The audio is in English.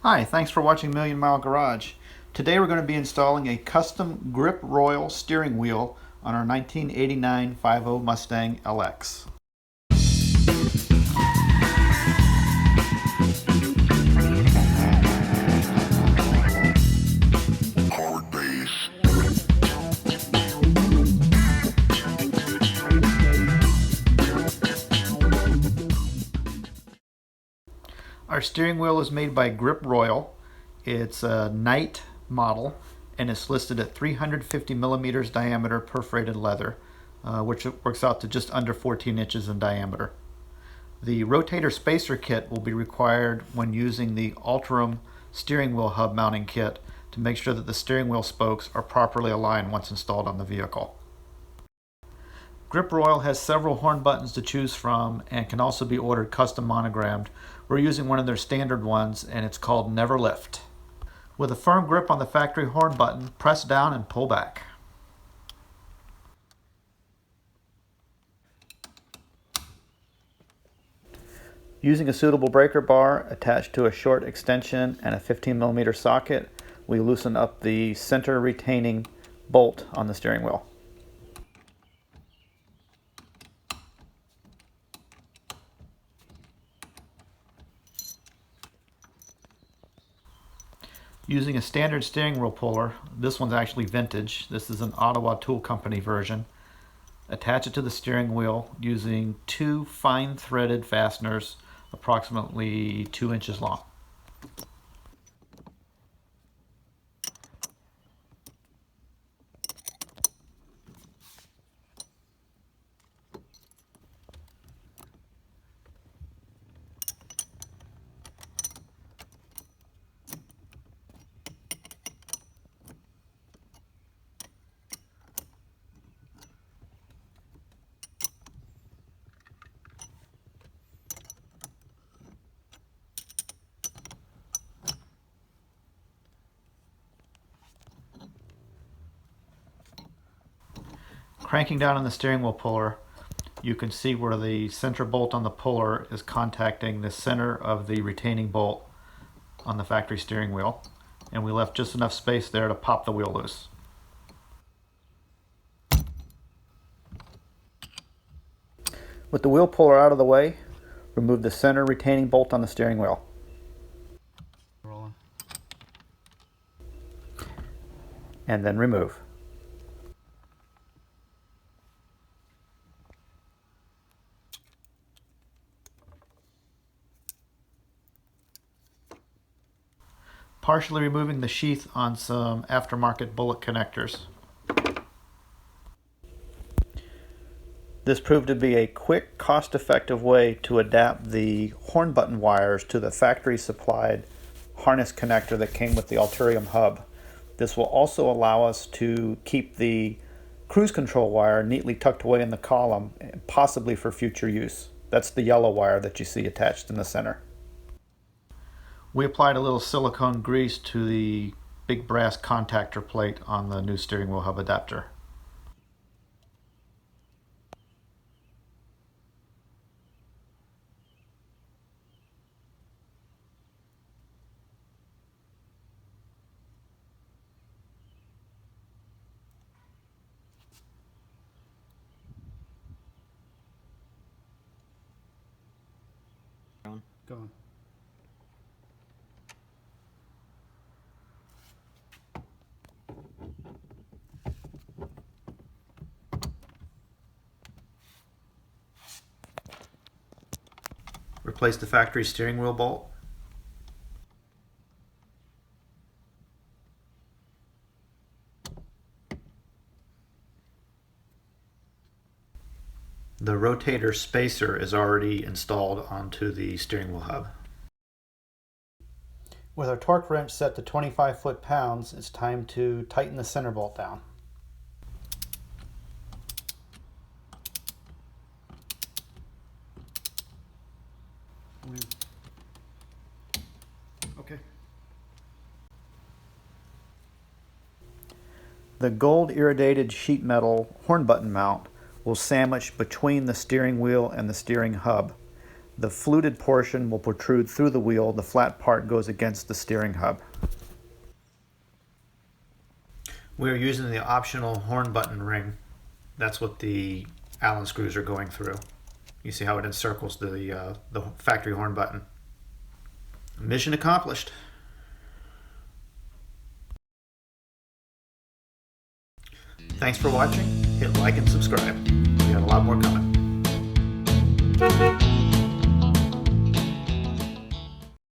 Hi, thanks for watching Million Mile Garage. Today we're going to be installing a custom Grip Royal steering wheel on our 1989 50 Mustang LX. Our steering wheel is made by Grip Royal. It's a Night model and it's listed at 350 millimeters diameter perforated leather, which works out to just under 14 inches in diameter. The rotator spacer kit will be required when using the Ultram steering wheel hub mounting kit to make sure that the steering wheel spokes are properly aligned once installed on the vehicle. Grip Royal has several horn buttons to choose from and can also be ordered custom monogrammed. We're using one of their standard ones and it's called Never Lift. With a firm grip on the factory horn button, press down and pull back. Using a suitable breaker bar attached to a short extension and a 15 millimeter socket, we loosen up the center retaining bolt on the steering wheel. Using a standard steering wheel puller, this one's actually vintage, this is an Ottawa Tool Company version, attach it to the steering wheel using two fine threaded fasteners approximately 2 inches long. Cranking down on the steering wheel puller, you can see where the center bolt on the puller is contacting the center of the retaining bolt on the factory steering wheel, and we left just enough space there to pop the wheel loose. With the wheel puller out of the way, remove the center retaining bolt on the steering wheel. And then remove. Partially removing the sheath on some aftermarket bullet connectors. This proved to be a quick, cost-effective way to adapt the horn button wires to the factory supplied harness connector that came with the Ultram hub. This will also allow us to keep the cruise control wire neatly tucked away in the column, possibly for future use. That's the yellow wire that you see attached in the center. We applied a little silicone grease to the big brass contactor plate on the new steering wheel hub adapter. Go on. Replace the factory steering wheel bolt. The rotator spacer is already installed onto the steering wheel hub. With our torque wrench set to 25 foot-pounds, it's time to tighten the center bolt down. Okay. The gold irradiated sheet metal horn button mount will sandwich between the steering wheel and the steering hub. The fluted portion will protrude through the wheel. The flat part goes against the steering hub. We're using the optional horn button ring. That's what the Allen screws are going through. You see how it encircles the factory horn button. Mission accomplished. Thanks for watching. Hit like and subscribe. We got a lot more coming.